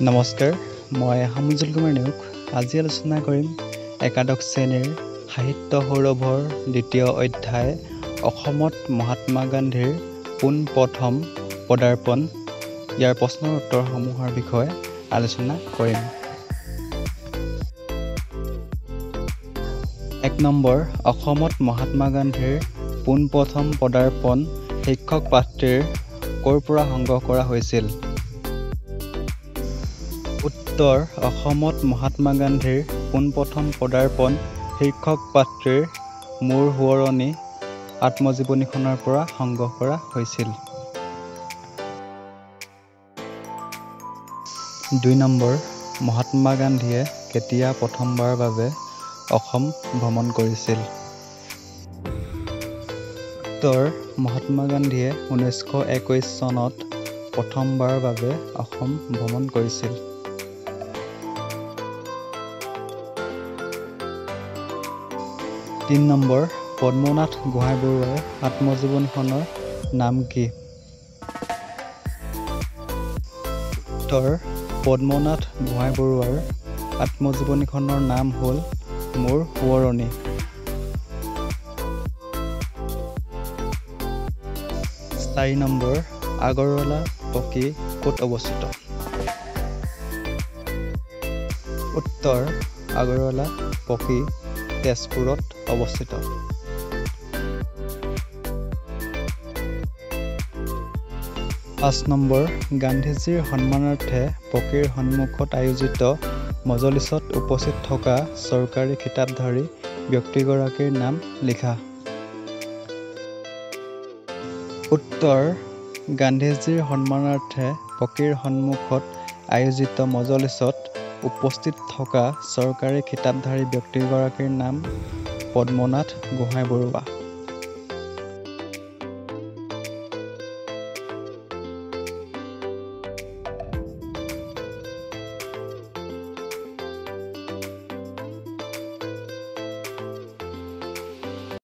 নমস্কাৰ, মই হামিজুল কুমাৰ নেওগ। আজি আলোচনা কৰিম একাদশ শ্ৰেণীৰ সাহিত্য সৌৰভৰ দ্বিতীয় অধ্যায় অসমত মহাত্মা গান্ধীৰ পোনপ্ৰথম পদাৰ্পণ ইয়াৰ প্ৰশ্নৰ উত্তৰসমূহৰ বিষয়ে আলোচনা কৰিম। ১ নম্বৰ, অসমত মহাত্মা গান্ধীৰ পোনপ্ৰথম পদাৰ্পণ শিক্ষক পাঠটিৰ ক'ৰ পৰা সংগ্ৰহ কৰা হৈছিল? উত্তৰ, অসমত মহাত্মা গান্ধীৰ পোনপ্ৰথম পদাৰ্পণ শিক্ষক পাঠটিৰ মোৰ সোঁৱৰণি আত্মজীৱনীখনৰ পৰা সংগ্ৰহ কৰা হৈছিল। ২ নম্বৰ, মহাত্মা গান্ধীয়ে কেতিয়া প্ৰথমবাৰৰ বাবে অসম ভ্ৰমণ কৰিছিল? উত্তৰ, মহাত্মা গান্ধীয়ে ১৯২১ চনত প্ৰথমবাৰৰ বাবে অসম ভ্ৰমণ কৰিছিল। ৩ নম্বৰ, পদ্মনাথ গোহাঞিবৰুৱাৰ আত্মজীৱনীখনৰ নাম কি? উত্তৰ, পদ্মনাথ গোহাঞিবৰুৱাৰ আত্মজীৱনীখনৰ নাম হ'ল মোৰ সোঁৱৰণি। ৪ নম্বৰ, আগৰৱালা পকী ক'ত অৱস্থিত? উত্তৰ, আগৰৱালা পকী তেজপুৰত অৱস্থিত। ৫ নম্বৰ, গান্ধীজীৰ সন্মানাৰ্থে পকীৰ সন্মুখত আয়োজিত মজলিছত উপস্থিত থকা চৰকাৰী খিতাপধাৰী ব্যক্তিগৰাকীৰ নাম লিখা। উত্তৰ, গান্ধীজীৰ সন্মানাৰ্থে পকীৰ সন্মুখত আয়োজিত মজলিছত উপস্থিত থকা চৰকাৰী খিতাপধাৰী ব্যক্তিগৰাকীৰ নাম পদ্মনাথ গোহাঞিবৰুৱা।